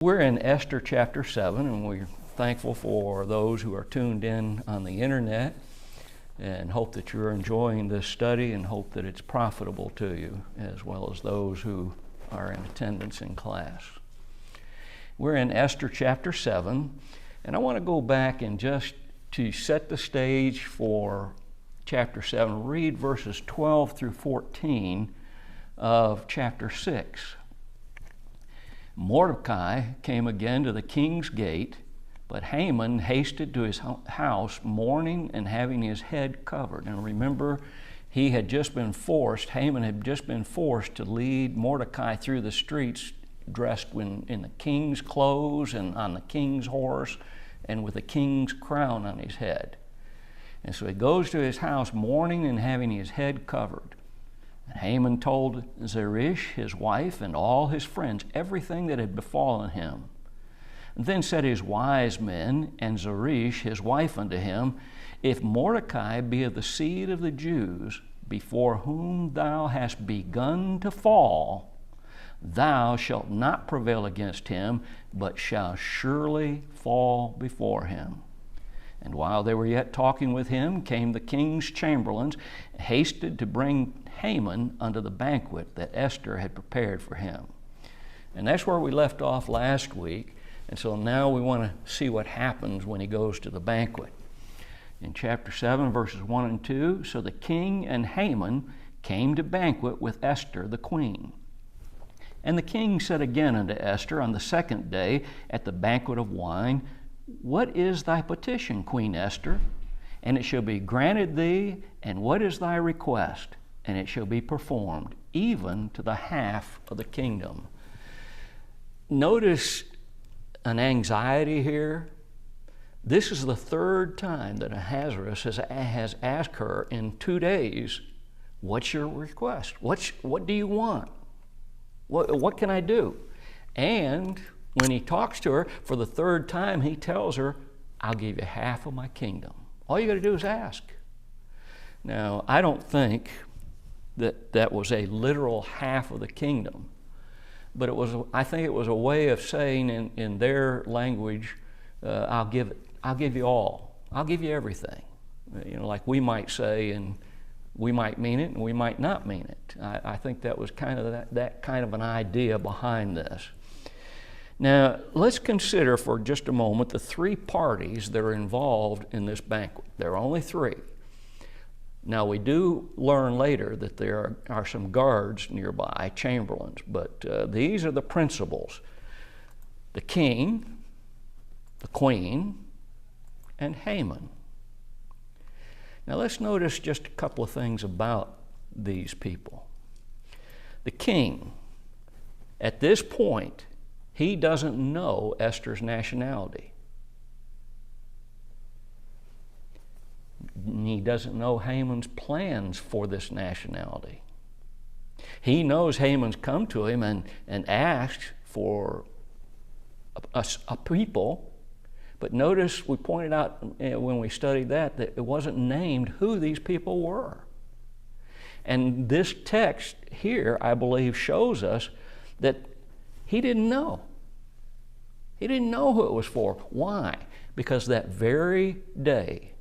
We're in Esther chapter 7, and we're thankful for those who are tuned in on the internet, and hope that you're enjoying this study and hope that it's profitable to you, as well as those who are in attendance in class. We're in Esther chapter 7, and I want to go back and just to set the stage for chapter 7, read verses 12 through 14 of chapter 6. Mordecai came again to the king's gate, but Haman hasted to his house, mourning and having his head covered. And remember, Haman had just been forced to lead Mordecai through the streets dressed in the king's clothes and on the king's horse and with a king's crown on his head. And so he goes to his house, mourning and having his head covered. And Haman told Zeresh, his wife, and all his friends everything that had befallen him. And then said his wise men and Zeresh, his wife, unto him, If Mordecai be of the seed of the Jews, before whom thou hast begun to fall, thou shalt not prevail against him, but shalt surely fall before him. And while they were yet talking with him, came the king's chamberlains, hasted to bring Haman unto the banquet that Esther had prepared for him. And that's where we left off last week. And so now we want to see what happens when he goes to the banquet. In chapter 7, verses 1 and 2, so the king and Haman came to banquet with Esther the queen. And the king said again unto Esther on the second day at the banquet of wine, What is thy petition, Queen Esther? And it shall be granted thee. And what is thy request? And it shall be performed, even to the half of the kingdom. Notice an anxiety here. This is the third time that Ahasuerus has asked her in 2 days, what's your request? What do you want? What can I do? And when he talks to her for the third time, he tells her, I'll give you half of my kingdom. All you got to do is ask. Now, I don't think that was a literal half of the kingdom, but I think it was a way of saying in their language, I'll give you all. I'll give you everything. Like we might say, and we might mean it and we might not mean it. I think that was kind of that kind of an idea behind this. Now, let's consider for just a moment the 3 parties that are involved in this banquet. There are only 3. Now, we do learn later that there are some guards nearby, chamberlains, but these are the principals: the king, the queen, and Haman. Now, let's notice just a couple of things about these people. The king, at this point, he doesn't know Esther's nationality. He doesn't know Haman's plans for this nationality. He knows Haman's come to him and asked for a people, but notice we pointed out when we studied that it wasn't named who these people were. And this text here, I believe, shows us that he didn't know. He didn't know who it was for. Why? Because that very day,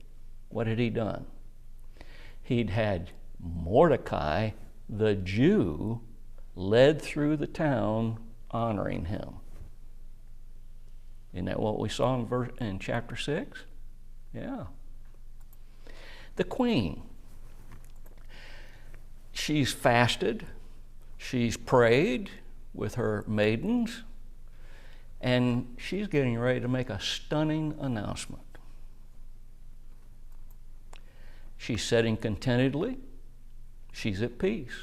what had he done? He'd had Mordecai, the Jew, led through the town honoring him. Isn't that what we saw in chapter 6? Yeah. The queen. She's fasted. She's prayed with her maidens. And she's getting ready to make a stunning announcement. She's sitting contentedly. She's at peace.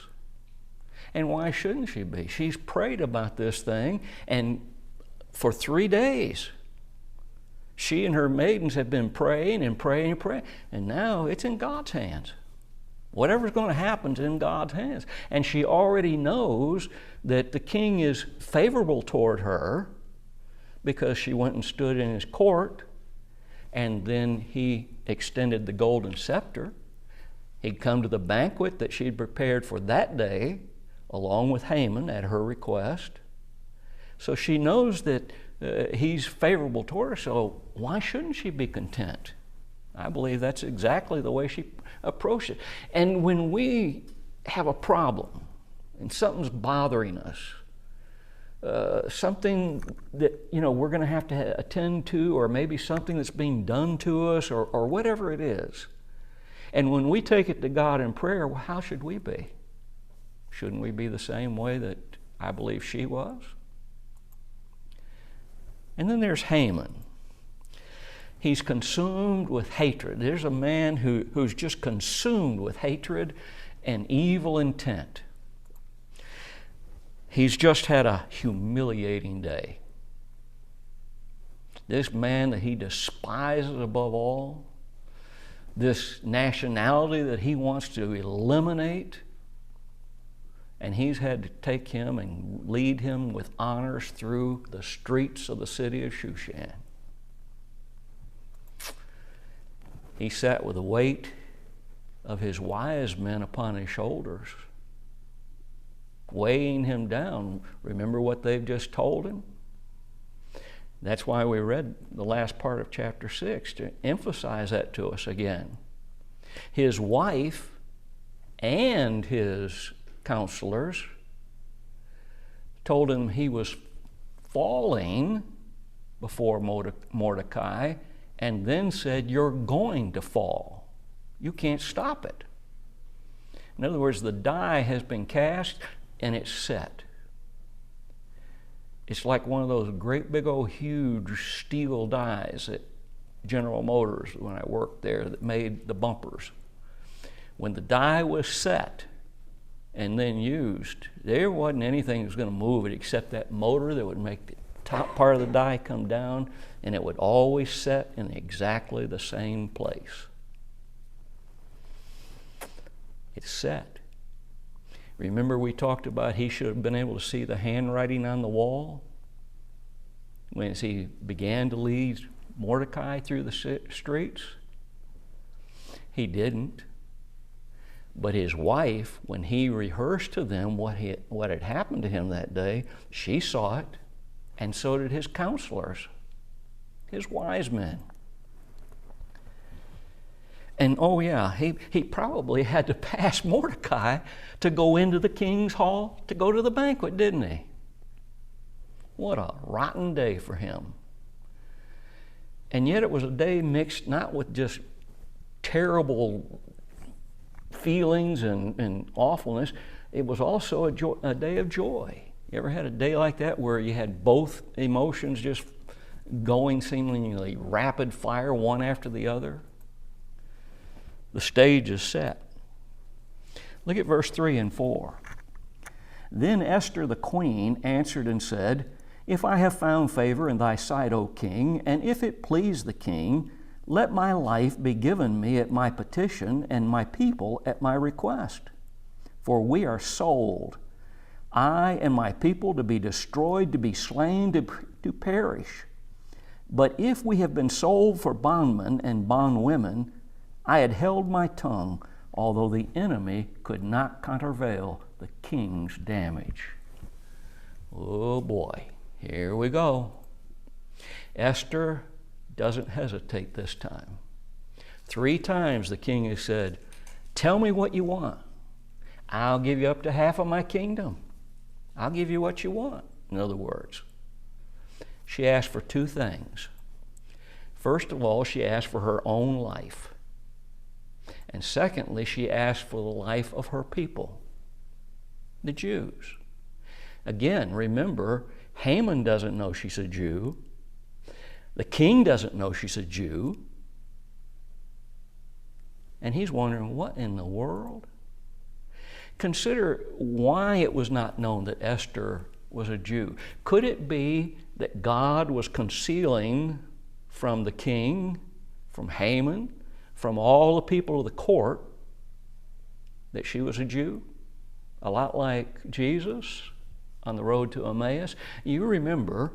And why shouldn't she be? She's prayed about this thing, and for 3 days, she and her maidens have been praying and praying and praying, and now it's in God's hands. Whatever's going to happen is in God's hands. And she already knows that the king is favorable toward her because she went and stood in his court, and then he extended the golden scepter. He'd come to the banquet that she'd prepared for that day, along with Haman at her request. So she knows that he's favorable toward her, so why shouldn't she be content? I believe that's exactly the way she approached it. And when we have a problem and something's bothering us, something that we're going to have to attend to, or maybe something that's being done to us, or whatever it is, and when we take it to God in prayer, well, how should we be? Shouldn't we be the same way that I believe she was? And then there's Haman. He's consumed with hatred. There's a man who's just consumed with hatred and evil intent. He's just had a humiliating day. This man that he despises above all, this nationality that he wants to eliminate, and he's had to take him and lead him with honors through the streets of the city of Shushan. He sat with the weight of his wise men upon his shoulders, weighing him down. Remember what they've just told him? That's why we read the last part of chapter 6, to emphasize that to us again. His wife and his counselors told him he was falling before Mordecai, and then said, you're going to fall. You can't stop it. In other words, the die has been cast and it's set. It's like one of those great big old huge steel dies at General Motors when I worked there that made the bumpers. When the die was set and then used, there wasn't anything that was going to move it except that motor that would make the top part of the die come down, and it would always set in exactly the same place. It's set. Remember we talked about he should have been able to see the handwriting on the wall when he began to lead Mordecai through the streets? He didn't. But his wife, when he rehearsed to them what had happened to him that day, she saw it, and so did his counselors, his wise men. And oh yeah, he probably had to pass Mordecai to go into the king's hall to go to the banquet, didn't he? What a rotten day for him. And yet it was a day mixed not with just terrible feelings and awfulness. It was also a day of joy. You ever had a day like that where you had both emotions just going seemingly rapid fire, one after the other? The stage is set. Look at verse 3 and 4. Then Esther the queen answered and said, if I have found favor in thy sight, O king, and if it please the king, let my life be given me at my petition, and my people at my request. For we are sold, I and my people, to be destroyed, to be slain, to perish. But if we have been sold for bondmen and bondwomen, I had held my tongue, although the enemy could not countervail the king's damage. Oh boy, here we go. Esther doesn't hesitate this time. 3 times the king has said, tell me what you want. I'll give you up to half of my kingdom. I'll give you what you want. In other words, she asked for 2 things. First of all, she asked for her own life. And secondly, she asked for the life of her people, the Jews. Again, remember, Haman doesn't know she's a Jew. The king doesn't know she's a Jew. And he's wondering, what in the world? Consider why it was not known that Esther was a Jew. Could it be that God was concealing from the king, from Haman, from all the people of the court, that she was a Jew? A lot like Jesus on the road to Emmaus. You remember,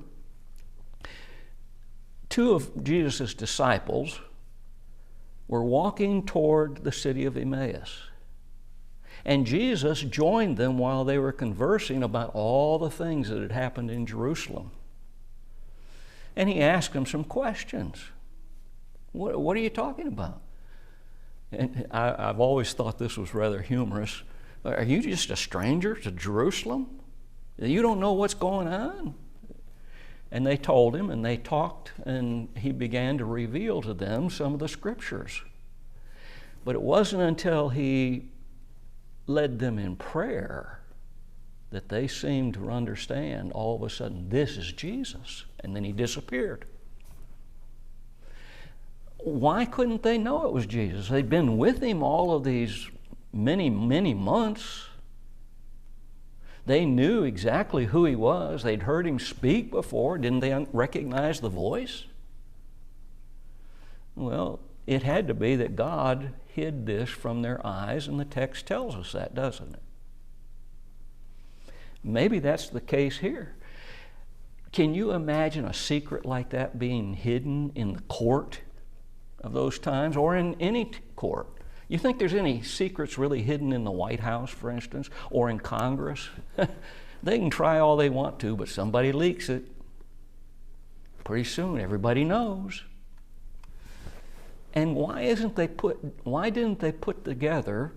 2 of Jesus' disciples were walking toward the city of Emmaus. And Jesus joined them while they were conversing about all the things that had happened in Jerusalem. And he asked him some questions. What are you talking about? And I've always thought this was rather humorous. Are you just a stranger to Jerusalem? You don't know what's going on? And they told him, and they talked, and he began to reveal to them some of the scriptures. But it wasn't until he led them in prayer that they seemed to understand all of a sudden, this is Jesus. And then he disappeared. Why couldn't they know it was Jesus? They'd been with him all of these many, many months. They knew exactly who he was. They'd heard him speak before. Didn't they recognize the voice? Well, it had to be that God hid this from their eyes, and the text tells us that, doesn't it? Maybe that's the case here. Can you imagine a secret like that being hidden in the court of those times, or in any court? You think there's any secrets really hidden in the White House, for instance, or in Congress? They can try all they want to, but somebody leaks it. Pretty soon, everybody knows. And why didn't they put together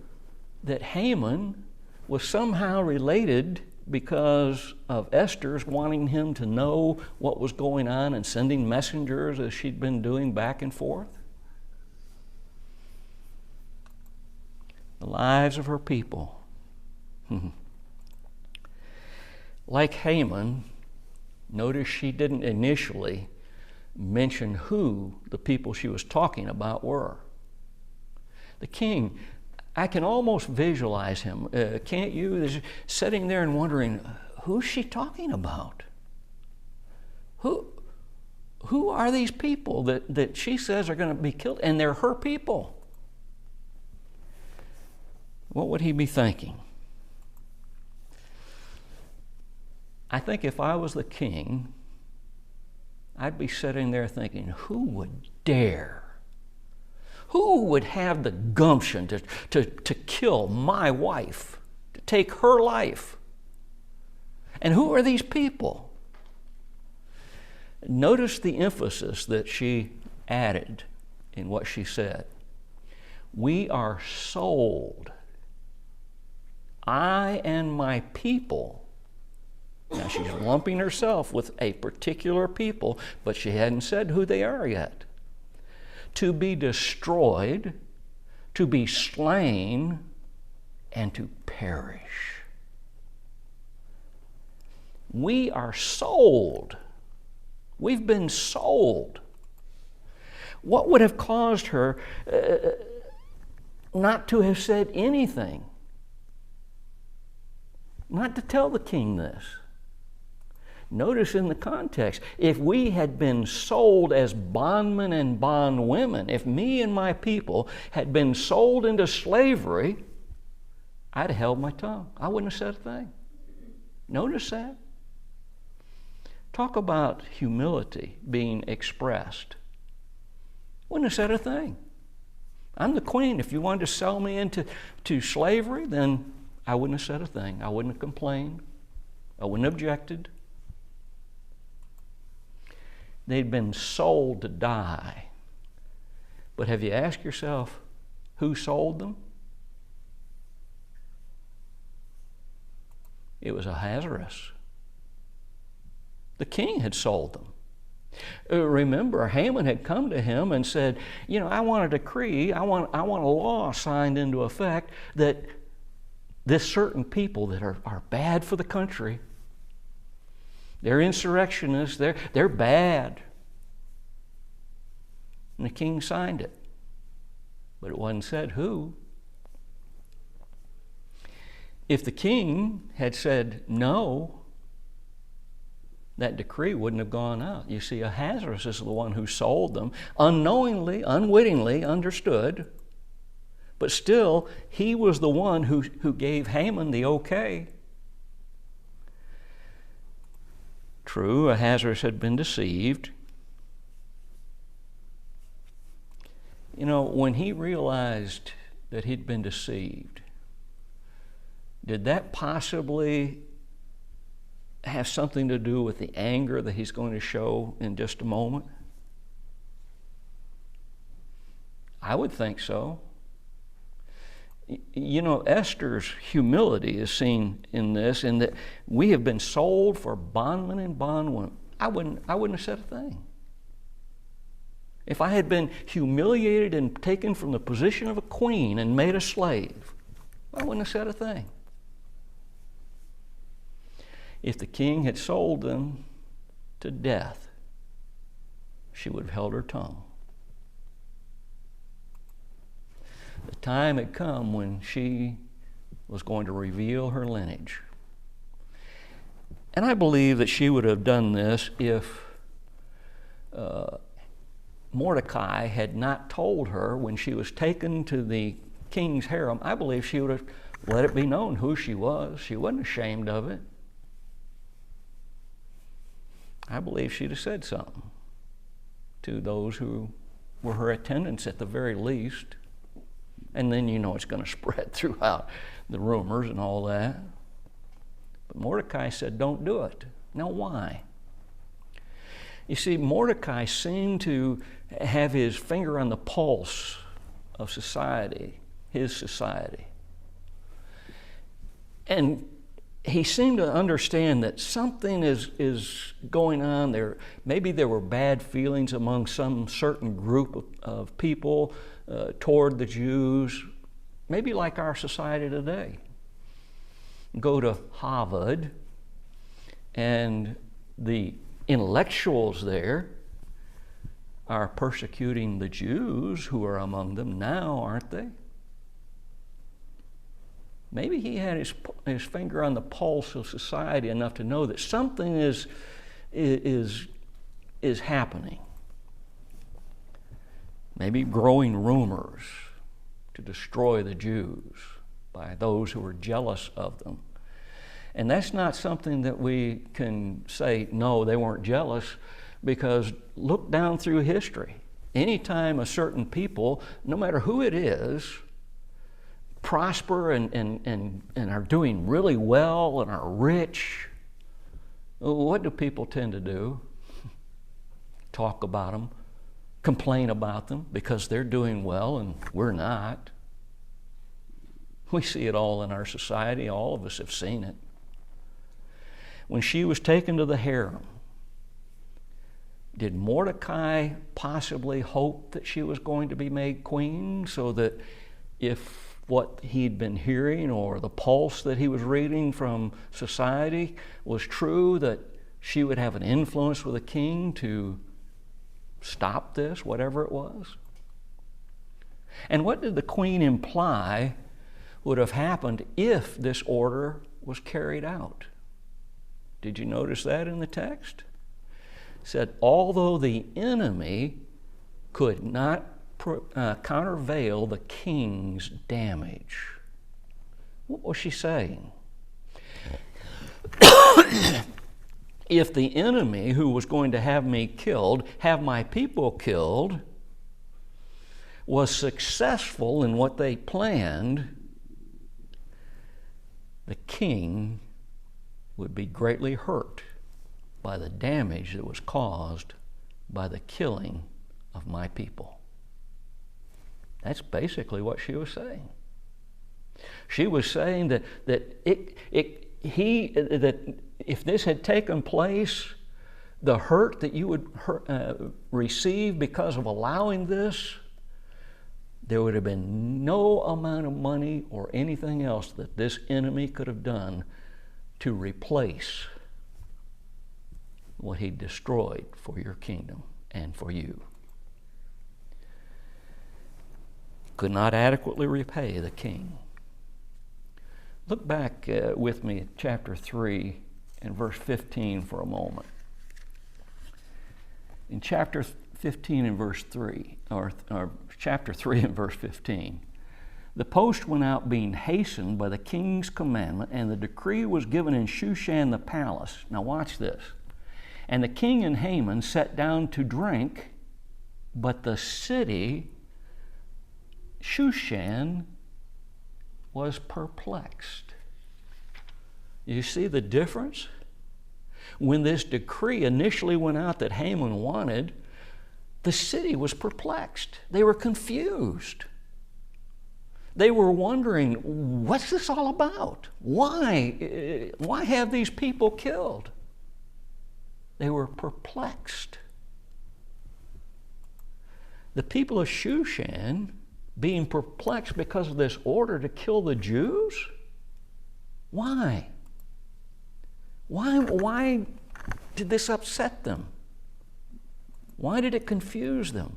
that Haman was somehow related because of Esther's wanting him to know what was going on and sending messengers as she'd been doing back and forth? The lives of her people. Like Haman, notice she didn't initially mention who the people she was talking about were. The king, I can almost visualize him, can't you? Sitting there and wondering, who's she talking about? Who are these people that she says are going to be killed? And they're her people. What would he be thinking? I think if I was the king, I'd be sitting there thinking, who would dare? Who would have the gumption to kill my wife, to take her life? And who are these people? Notice the emphasis that she added in what she said. We are sold. I and my people. Now she's lumping herself with a particular people, but she hadn't said who they are yet. To be destroyed, to be slain, and to perish. We are sold. We've been sold. What would have caused her not to have said anything? Not to tell the king this. Notice in the context, if we had been sold as bondmen and bondwomen, if me and my people had been sold into slavery, I'd have held my tongue. I wouldn't have said a thing. Notice that. Talk about humility being expressed. Wouldn't have said a thing. I'm the queen. If you wanted to sell me into slavery, then I wouldn't have said a thing. I wouldn't have complained. I wouldn't have objected. They'd been sold to die. But have you asked yourself who sold them? It was Ahasuerus. The king had sold them. Remember, Haman had come to him and said, I want a decree, I want a law signed into effect that this certain people that are bad for the country, they're insurrectionists, they're bad. And the king signed it. But it wasn't said who. If the king had said no, that decree wouldn't have gone out. You see, Ahasuerus is the one who sold them, unknowingly, unwittingly understood, but still, he was the one who gave Haman the okay. True, Ahasuerus had been deceived. When he realized that he'd been deceived, did that possibly have something to do with the anger that he's going to show in just a moment? I would think so. You know, Esther's humility is seen in this, in that we have been sold for bondmen and bondwomen. I wouldn't have said a thing. If I had been humiliated and taken from the position of a queen and made a slave, I wouldn't have said a thing. If the king had sold them to death, she would have held her tongue. The time had come when she was going to reveal her lineage. And I believe that she would have done this if Mordecai had not told her when she was taken to the king's harem. I believe she would have let it be known who she was. She wasn't ashamed of it. I believe she'd have said something to those who were her attendants at the very least. And then you know it's going to spread throughout the rumors and all that. But Mordecai said, don't do it. Now why? You see, Mordecai seemed to have his finger on the pulse of society, his society. And he seemed to understand that something is going on there. Maybe there were bad feelings among some certain group of people toward the Jews, maybe like our society today. Go to Harvard, and the intellectuals there are persecuting the Jews who are among them now, aren't they? Maybe he had his finger on the pulse of society enough to know that something is happening. Maybe growing rumors to destroy the Jews by those who are jealous of them. And that's not something that we can say, no, they weren't jealous, because look down through history. Anytime a certain people, no matter who it is, prosper and are doing really well and are rich, what do people tend to do? Talk about them, complain about them because they're doing well and we're not. We see it all in our society. All of us have seen it. When she was taken to the harem, did Mordecai possibly hope that she was going to be made queen, so that if what he'd been hearing or the pulse that he was reading from society was true, that she would have an influence with the king to stop this, whatever it was? And what did the queen imply would have happened if this order was carried out? Did you notice that in the text? It said, although the enemy could not countervail the king's damage. What was she saying? If the enemy who was going to have me killed, have my people killed, was successful in what they planned, the king would be greatly hurt by the damage that was caused by the killing of my people. That's basically what she was saying. She was saying that if this had taken place, the hurt that you would receive because of allowing this, there would have been no amount of money or anything else that this enemy could have done to replace what he destroyed for your kingdom and for you. Could not adequately repay the king. Look back with me at chapter 3 and verse 15 for a moment. In chapter 15 and verse 3, or chapter 3 and verse 15, the post went out being hastened by the king's commandment, and the decree was given in Shushan the palace. Now watch this. And the king and Haman sat down to drink, but the city, Shushan, was perplexed. You see the difference? When this decree initially went out that Haman wanted, the city was perplexed. They were confused. They were wondering, what's this all about? Why have these people killed? They were perplexed. The people of Shushan being perplexed because of this order to kill the Jews? Why? Why did this upset them? Why did it confuse them?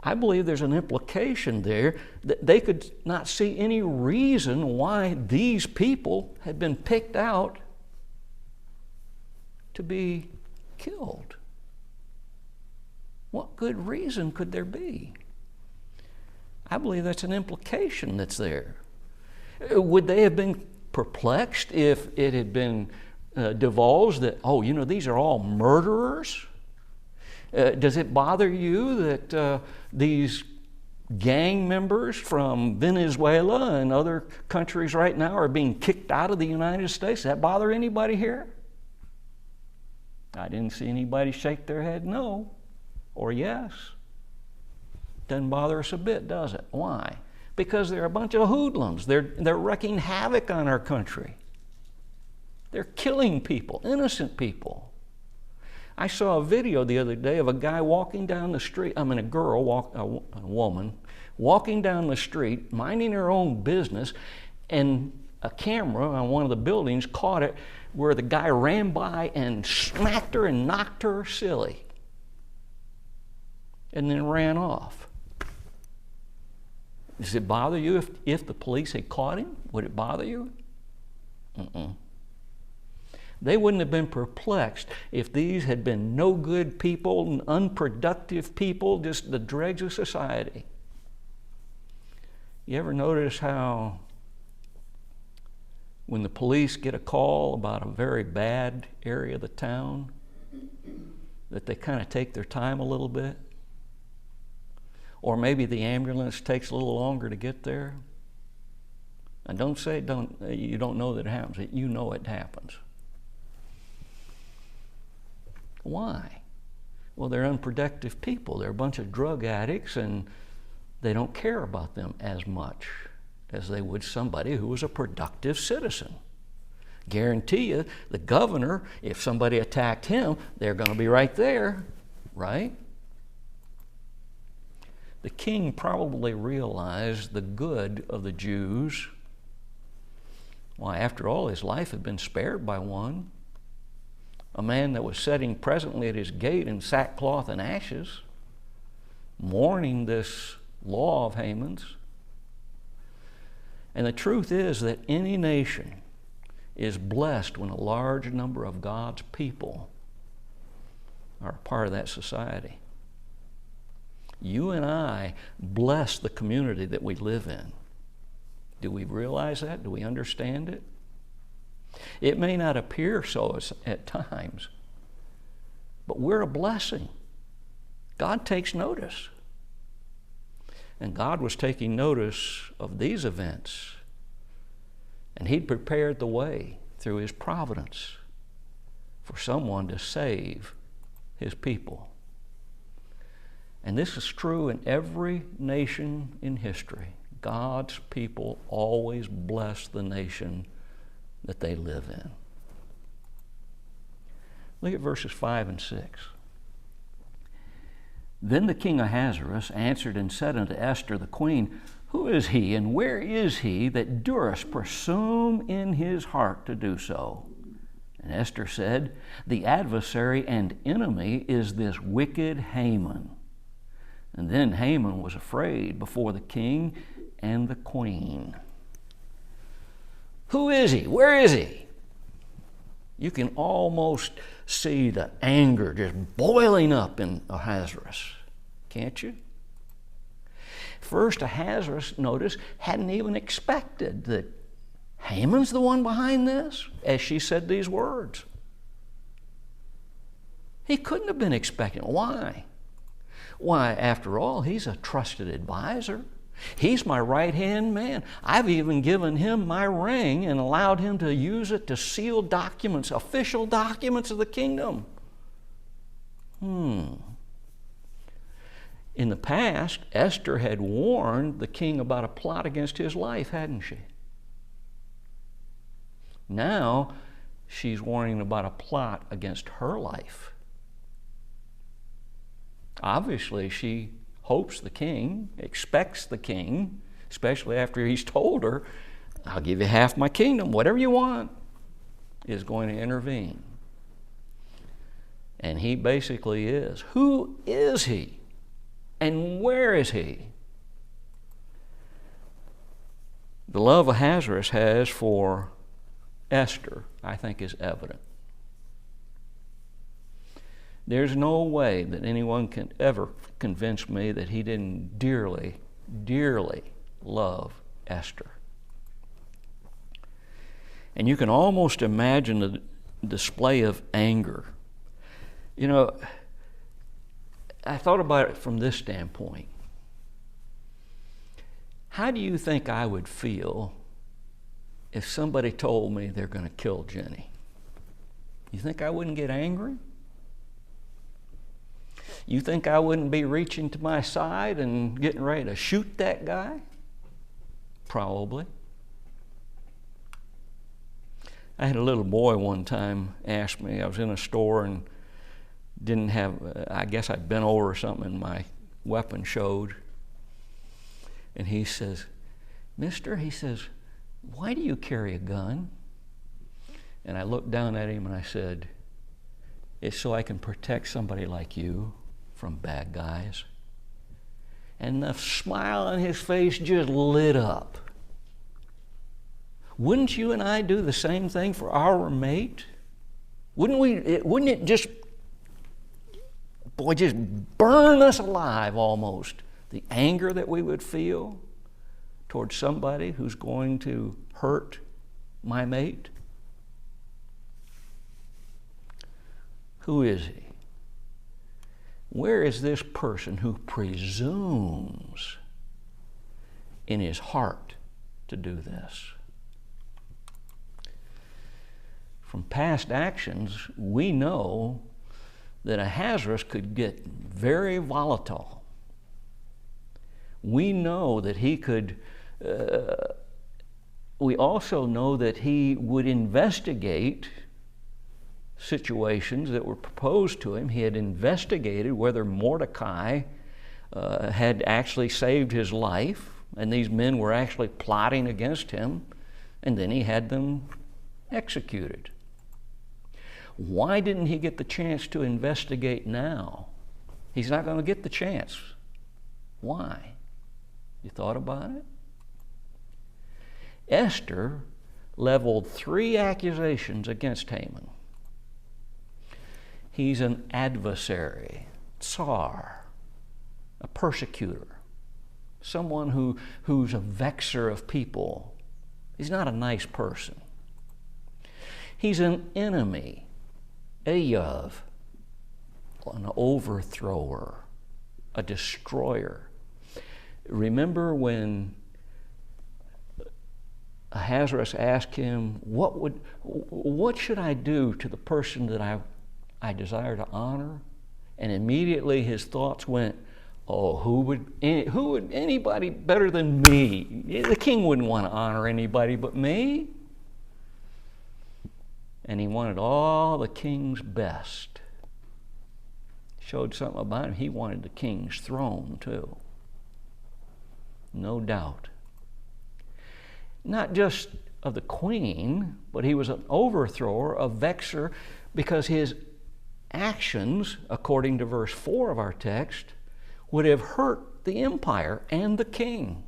I believe there's an implication there that they could not see any reason why these people had been picked out to be killed. What good reason could there be? I believe that's an implication that's there. Would they have been perplexed if it had been divulged that, oh, these are all murderers? Does it bother you that these gang members from Venezuela and other countries right now are being kicked out of the United States? Does that bother anybody here? I didn't see anybody shake their head no or yes. Doesn't bother us a bit, does it? Why? Because they're a bunch of hoodlums. They're wreaking havoc on our country. They're killing people, innocent people. I saw a video the other day of a guy walking down the street, a woman, walking down the street, minding her own business, and a camera on one of the buildings caught it where the guy ran by and smacked her and knocked her silly and then ran off. Does it bother you if the police had caught him? Would it bother you? They wouldn't have been perplexed if these had been no good people, unproductive people, just the dregs of society. You ever notice how when the police get a call about a very bad area of the town, that they kind of take their time a little bit? Or maybe the ambulance takes a little longer to get there? And don't say you don't know that it happens. You know it happens. Why? Well, they're unproductive people. They're a bunch of drug addicts, and they don't care about them as much as they would somebody who was a productive citizen. Guarantee you, the governor, if somebody attacked him, they're going to be right there, right? The king probably realized the good of the Jews. Why, after all, his life had been spared by one, a man that was sitting presently at his gate in sackcloth and ashes, mourning this law of Haman's. And the truth is that any nation is blessed when a large number of God's people are part of that society. You and I bless the community that we live in. Do we realize that? Do we understand it? It may not appear so at times, but we're a blessing. God takes notice. And God was taking notice of these events, and He'd prepared the way through His providence for someone to save His people. And this is true in every nation in history. God's people always bless the nation that they live in. Look at verses 5 and 6. Then the king Ahasuerus answered and said unto Esther the queen, Who is he, and where is he that durst presume in his heart to do so? And Esther said, The adversary and enemy is this wicked Haman. And then Haman was afraid before the king and the queen. Who is he? Where is he? You can almost see the anger just boiling up in Ahasuerus, can't you? First, Ahasuerus, notice, hadn't even expected that Haman's the one behind this, as she said these words. He couldn't have been expecting. Why? Why, after all, he's a trusted advisor. He's my right-hand man. I've even given him my ring and allowed him to use it to seal documents, official documents of the kingdom. In the past, Esther had warned the king about a plot against his life, hadn't she? Now, she's warning about a plot against her life. Obviously, she hopes the king, expects the king, especially after he's told her, I'll give you half my kingdom, whatever you want, is going to intervene. And he basically is. Who is he? And where is he? The love Ahasuerus has for Esther, I think, is evident. There's no way that anyone can ever convince me that he didn't dearly, dearly love Esther. And you can almost imagine the display of anger. You know, I thought about it from this standpoint. How do you think I would feel if somebody told me they're going to kill Jenny? You think I wouldn't get angry? You think I wouldn't be reaching to my side and getting ready to shoot that guy? Probably. I had a little boy one time ask me, I was in a store and didn't have, I guess I'd bent over or something and my weapon showed. And he says, Mister, he says, why do you carry a gun? And I looked down at him and I said, it's so I can protect somebody like you from bad guys. And the smile on his face just lit up. Wouldn't you and I do the same thing for our mate? Wouldn't it just burn us alive almost, the anger that we would feel towards somebody who's going to hurt my mate? Who is he? Where is this person who presumes in his heart to do this? From past actions, we know that Ahasuerus could get very volatile. We know that he could, we also know that he would investigate situations that were proposed to him. He had investigated whether Mordecai had actually saved his life, and these men were actually plotting against him, and then he had them executed. Why didn't he get the chance to investigate now? He's not going to get the chance. Why? You thought about it? Esther leveled 3 accusations against Haman. He's an adversary, tsar, a persecutor, someone who's a vexer of people. He's not a nice person. He's an enemy, Ayav, an overthrower, a destroyer. Remember when Ahasuerus asked him, what should I do to the person that I desire to honor? And immediately his thoughts went, oh, who would anybody better than me? The king wouldn't want to honor anybody but me. And he wanted all the king's best. Showed something about him. He wanted the king's throne too. No doubt. Not just of the queen, but he was an overthrower, a vexer, because his actions, according to verse 4 of our text, would have hurt the empire and the king.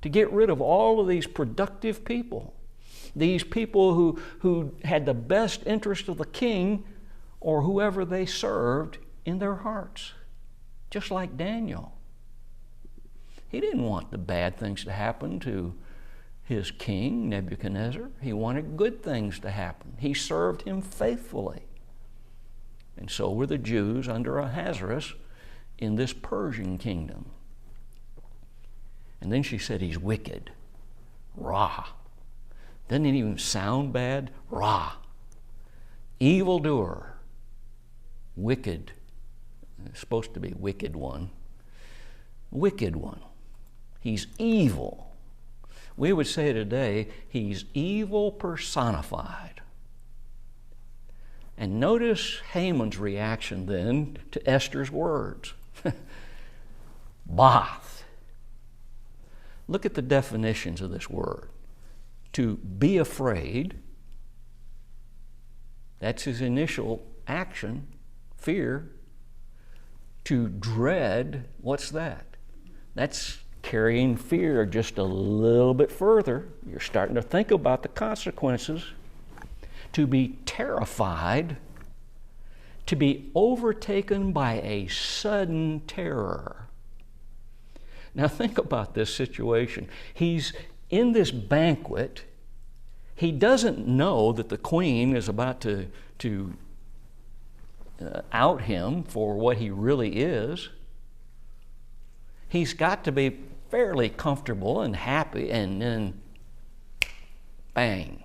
To get rid of all of these productive people, these people who had the best interest of the king or whoever they served in their hearts, just like Daniel. He didn't want the bad things to happen to his king, Nebuchadnezzar. He wanted good things to happen. He served him faithfully. And so were the Jews under Ahasuerus in this Persian kingdom. And then she said, he's wicked. Ra. Doesn't it even sound bad? Ra. Evildoer. Wicked. It's supposed to be wicked one. Wicked one. He's evil. We would say today, he's evil personified. And notice Haman's reaction then to Esther's words. Bath. Look at the definitions of this word. To be afraid, that's his initial action, fear. To dread, what's that? That's carrying fear just a little bit further. You're starting to think about the consequences. To be terrified, to be overtaken by a sudden terror. Now think about this situation. He's in this banquet. He doesn't know that the queen is about to out him for what he really is. He's got to be fairly comfortable and happy, and then bang.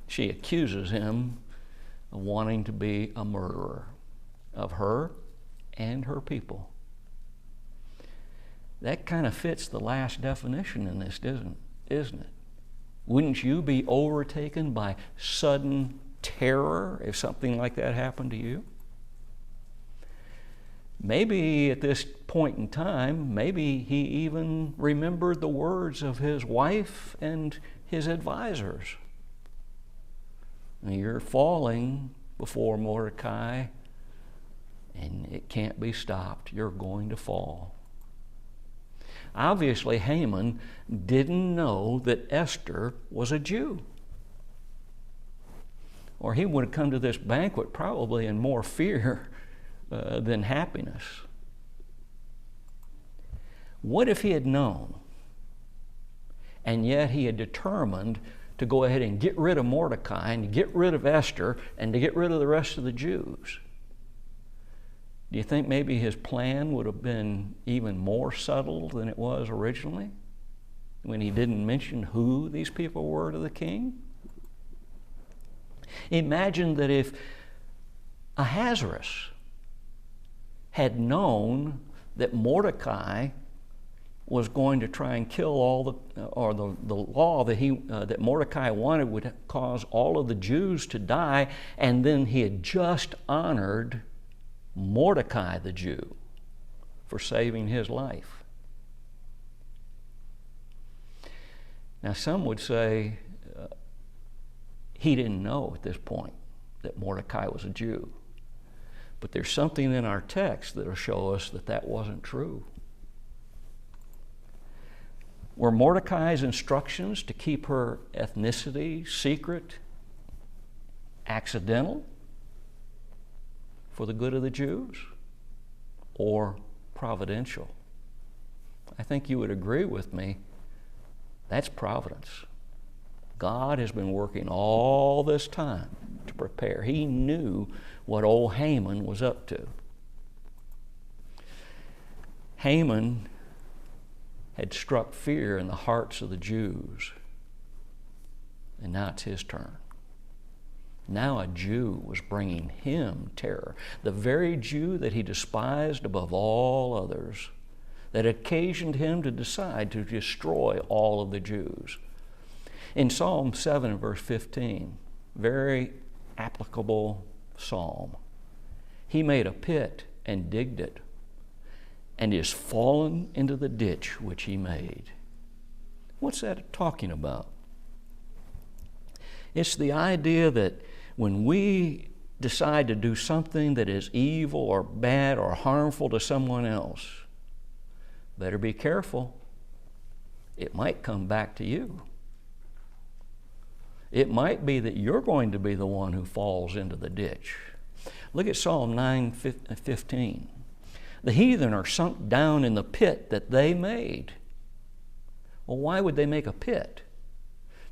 She accuses him of wanting to be a murderer of her and her people. That kind of fits the last definition in this, isn't it? Wouldn't you be overtaken by sudden terror if something like that happened to you? Maybe at this point in time, maybe he even remembered the words of his wife and his advisors. You're falling before Mordecai, and it can't be stopped. You're going to fall. Obviously, Haman didn't know that Esther was a Jew, or he would have come to this banquet probably in more fear than happiness. What if he had known, and yet he had determined to go ahead and get rid of Mordecai and to get rid of Esther and to get rid of the rest of the Jews? Do you think maybe his plan would have been even more subtle than it was originally when he didn't mention who these people were to the king? Imagine that if Ahasuerus had known that Mordecai was going to try and kill all the law that Mordecai wanted would cause all of the Jews to die, and then he had just honored Mordecai the Jew for saving his life. Now some would say he didn't know at this point that Mordecai was a Jew. But there's something in our text that will show us that that wasn't true. Were Mordecai's instructions to keep her ethnicity secret accidental for the good of the Jews, or providential? I think you would agree with me, that's providence. God has been working all this time to prepare. He knew what old Haman was up to. Haman had struck fear in the hearts of the Jews, and now it's his turn. Now a Jew was bringing him terror. The very Jew that he despised above all others, that occasioned him to decide to destroy all of the Jews. In Psalm 7 and verse 15, very applicable psalm, he made a pit and digged it, and is fallen into the ditch which he made. What's that talking about? It's the idea that when we decide to do something that is evil or bad or harmful to someone else, better be careful. It might come back to you. It might be that you're going to be the one who falls into the ditch. Look at Psalm 9:15. The heathen are sunk down in the pit that they made. Well, why would they make a pit?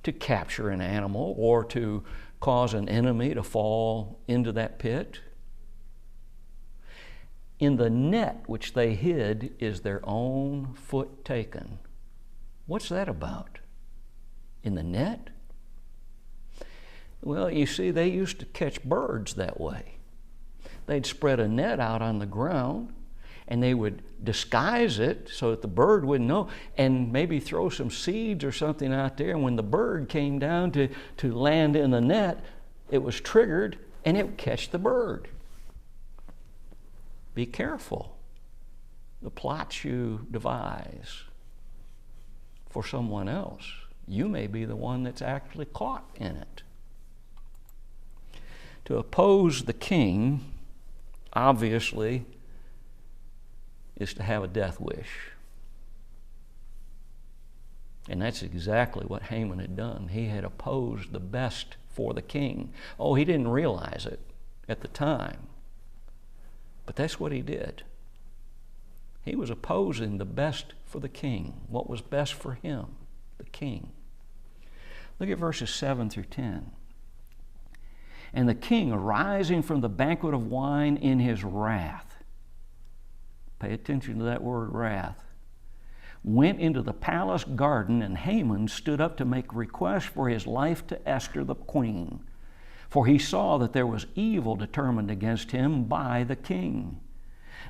To capture an animal or to cause an enemy to fall into that pit? In the net which they hid is their own foot taken. What's that about? In the net? Well, you see, they used to catch birds that way. They'd spread a net out on the ground, and they would disguise it so that the bird wouldn't know, and maybe throw some seeds or something out there, and when the bird came down to land in the net, it was triggered, and it would catch the bird. Be careful. The plots you devise for someone else, you may be the one that's actually caught in it. To oppose the king, obviously, is to have a death wish. And that's exactly what Haman had done. He had opposed the best for the king. Oh, he didn't realize it at the time, but that's what he did. He was opposing the best for the king, what was best for him, the king. Look at verses 7 through 10. And the king, arising from the banquet of wine in his wrath, pay attention to that word wrath, went into the palace garden, and Haman stood up to make request for his life to Esther the queen, for he saw that there was evil determined against him by the king.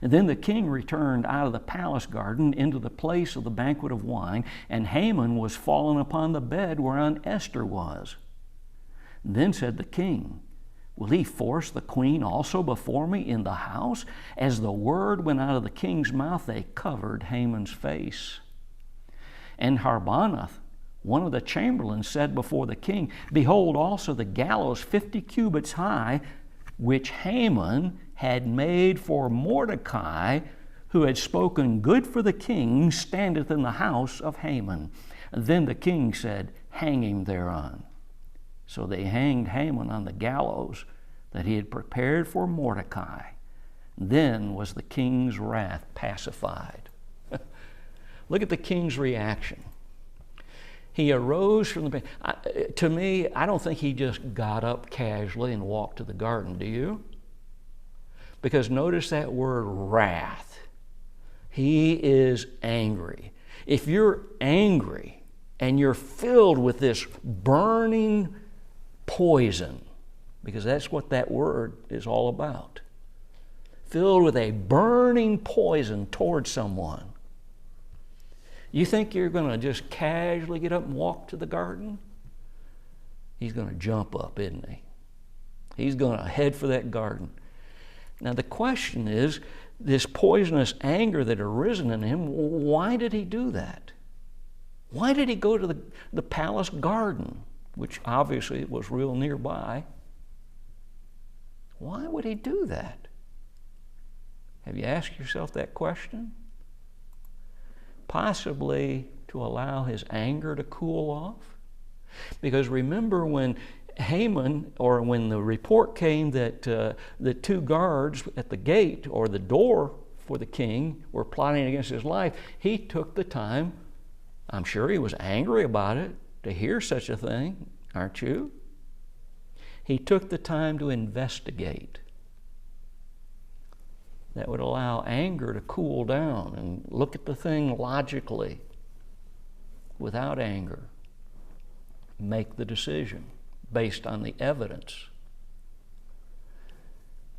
And then the king returned out of the palace garden into the place of the banquet of wine, and Haman was fallen upon the bed whereon Esther was. Then said the king, will he force the queen also before me in the house? As the word went out of the king's mouth, they covered Haman's face. And Harbanath, one of the chamberlains, said before the king, behold also the gallows 50 cubits high, which Haman had made for Mordecai, who had spoken good for the king, standeth in the house of Haman. Then the king said, hang him thereon. So they hanged Haman on the gallows that he had prepared for Mordecai. Then was the king's wrath pacified. Look at the king's reaction. He arose from the bed. To me, I don't think he just got up casually and walked to the garden, do you? Because notice that word wrath. He is angry. If you're angry and you're filled with this burning poison, because that's what that word is all about, filled with a burning poison towards someone, you think you're going to just casually get up and walk to the garden? He's going to jump up, isn't he? He's going to head for that garden. Now the question is, this poisonous anger that had arisen in him, why did he do that? Why did he go to the palace garden, which obviously was real nearby? Why would he do that? Have you asked yourself that question? Possibly to allow his anger to cool off. Because remember when Haman, or when the report came that the two guards at the gate or the door for the king were plotting against his life, he took the time, I'm sure he was angry about it, to hear such a thing, aren't you? He took the time to investigate. That would allow anger to cool down and look at the thing logically, without anger. Make the decision based on the evidence.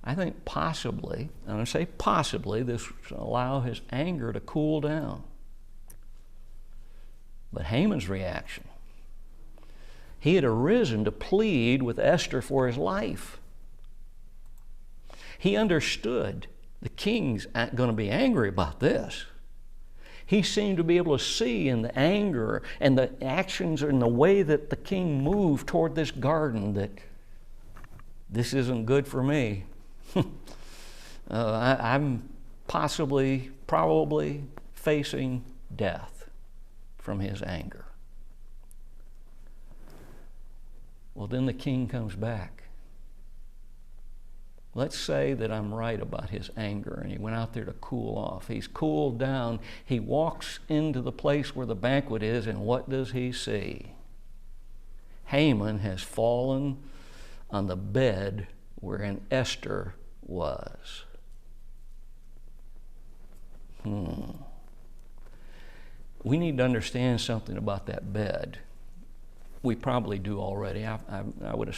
I think possibly, I'm going to say possibly, this would allow his anger to cool down. But Haman's reaction, he had arisen to plead with Esther for his life. He understood the king's going to be angry about this. He seemed to be able to see in the anger and the actions and the way that the king moved toward this garden that this isn't good for me. I'm probably facing death from his anger. Well, then the king comes back. Let's say that I'm right about his anger and he went out there to cool off. He's cooled down. He walks into the place where the banquet is, and what does he see? Haman has fallen on the bed wherein Esther was. We need to understand something about that bed. We probably do already. I would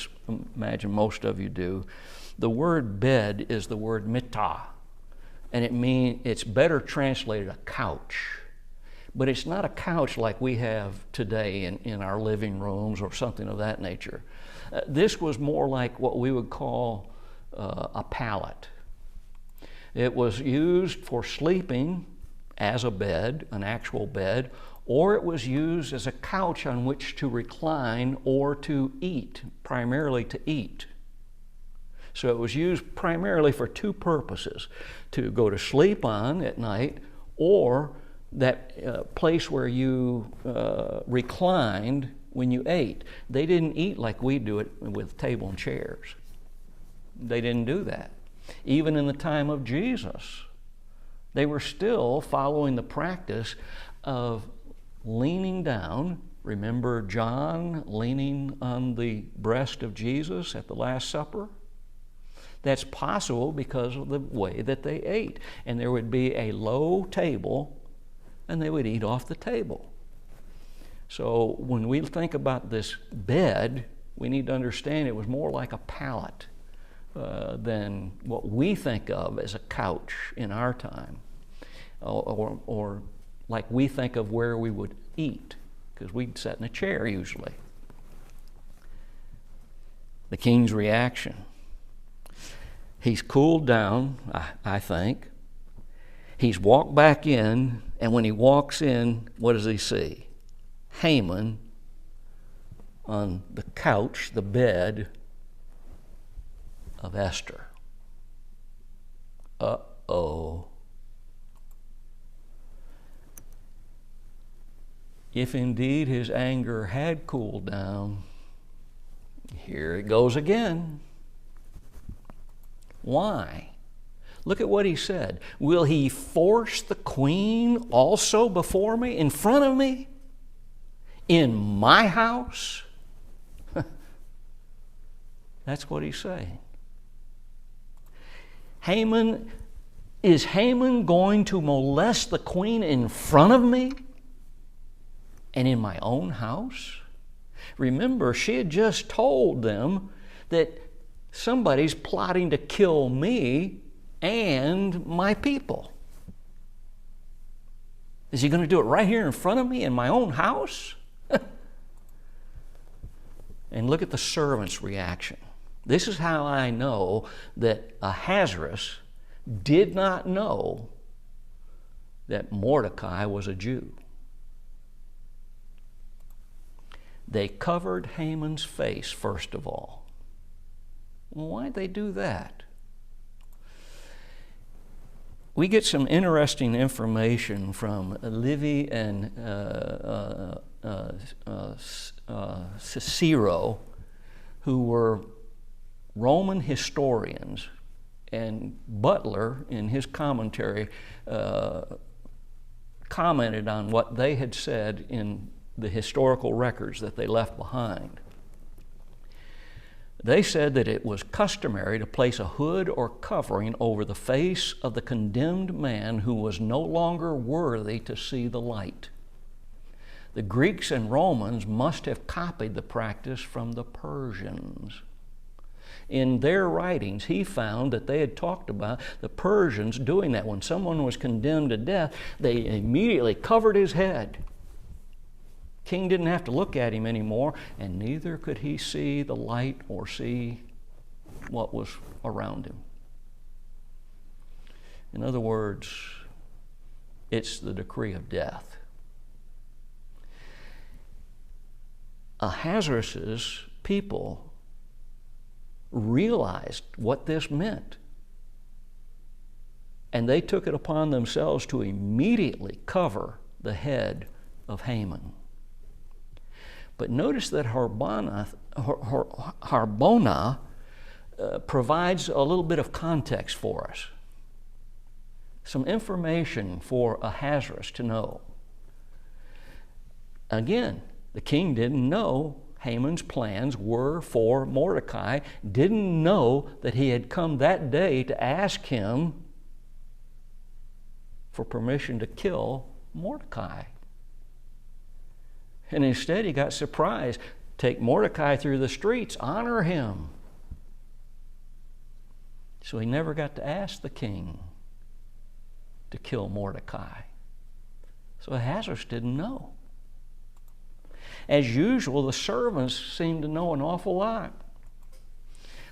imagine most of you do. The word bed is the word mittah, and it's better translated a couch. But it's not a couch like we have today in our living rooms or something of that nature. This was more like what we would call a pallet. It was used for sleeping as a bed, an actual bed, or it was used as a couch on which to recline or to eat, primarily to eat. So it was used primarily for two purposes: to go to sleep on at night, or that place where you reclined when you ate. They didn't eat like we do it with table and chairs. They didn't do that. Even in the time of Jesus, they were still following the practice of leaning down. Remember John leaning on the breast of Jesus at the Last Supper? That's possible because of the way that they ate. And there would be a low table, and they would eat off the table. So when we think about this bed, we need to understand it was more like a pallet than what we think of as a couch in our time, or like we think of where we would eat, because we'd sit in a chair usually. The king's reaction. He's cooled down, I think. He's walked back in, and when he walks in, what does he see? Haman on the couch, the bed of Esther. Uh-oh. If indeed his anger had cooled down, here it goes again. Why? Look at what he said. Will he force the queen also before me, in front of me, in my house? That's what he's saying. Is Haman going to molest the queen in front of me and in my own house? Remember, she had just told them that somebody's plotting to kill me and my people. Is he going to do it right here in front of me in my own house? And look at the servant's reaction. This is how I know that Ahasuerus did not know that Mordecai was a Jew. They covered Haman's face, first of all. Well, why'd they do that? We get some interesting information from Livy and Cicero, who were Roman historians, and Butler, in his commentary, commented on what they had said in the historical records that they left behind. They said that it was customary to place a hood or covering over the face of the condemned man who was no longer worthy to see the light. The Greeks and Romans must have copied the practice from the Persians. In their writings, he found that they had talked about the Persians doing that. When someone was condemned to death, they immediately covered his head. King didn't have to look at him anymore, and neither could he see the light or see what was around him. In other words, it's the decree of death. Ahasuerus' people realized what this meant, and they took it upon themselves to immediately cover the head of Haman. But notice that Harbona provides a little bit of context for us, some information for Ahasuerus to know. Again, the king didn't know Haman's plans were for Mordecai, didn't know that he had come that day to ask him for permission to kill Mordecai. And instead he got surprised. Take Mordecai through the streets, honor him. So he never got to ask the king to kill Mordecai. So Ahasuerus didn't know. As usual, the servants seemed to know an awful lot.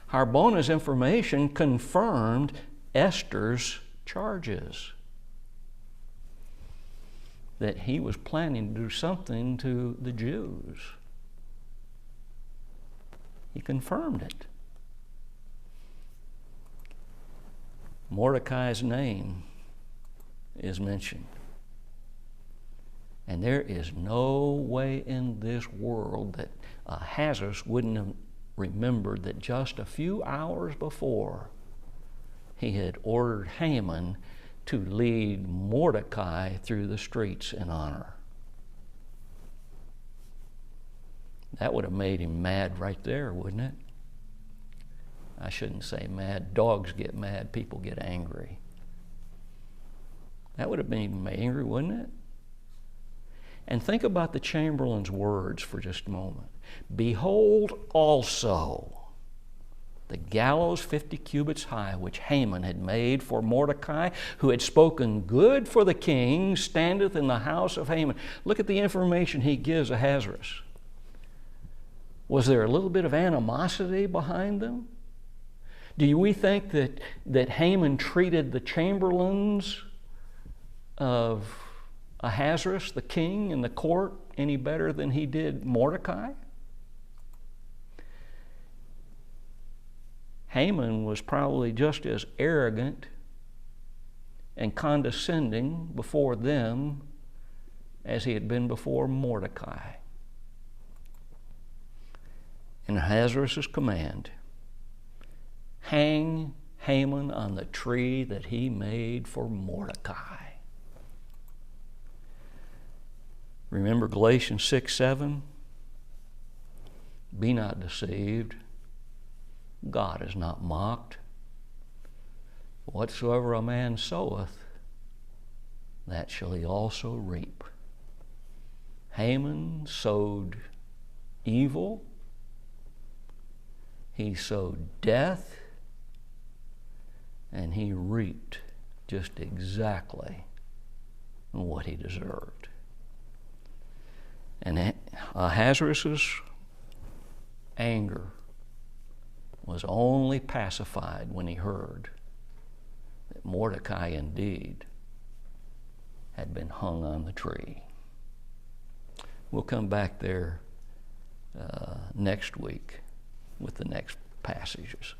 Harbonah's information confirmed Esther's charges that he was planning to do something to the Jews. He confirmed it. Mordecai's name is mentioned. And there is no way in this world that Ahasuerus wouldn't have remembered that just a few hours before he had ordered Haman to lead Mordecai through the streets in honor. That would have made him mad right there, wouldn't it? I shouldn't say mad. Dogs get mad. People get angry. That would have made him angry, wouldn't it? And think about the chamberlain's words for just a moment. Behold also the gallows 50 cubits high, which Haman had made for Mordecai, who had spoken good for the king, standeth in the house of Haman. Look at the information he gives Ahasuerus. Was there a little bit of animosity behind them? Do we think that Haman treated the chamberlains of Ahasuerus, the king, in the court any better than he did Mordecai? Haman was probably just as arrogant and condescending before them as he had been before Mordecai. In Ahasuerus' command, hang Haman on the tree that he made for Mordecai. Remember Galatians 6:7? Be not deceived. God is not mocked. Whatsoever a man soweth, that shall he also reap. Haman sowed evil. He sowed death. And he reaped just exactly what he deserved. And Ahasuerus' anger was only pacified when he heard that Mordecai indeed had been hung on the tree. We'll come back there next week with the next passages.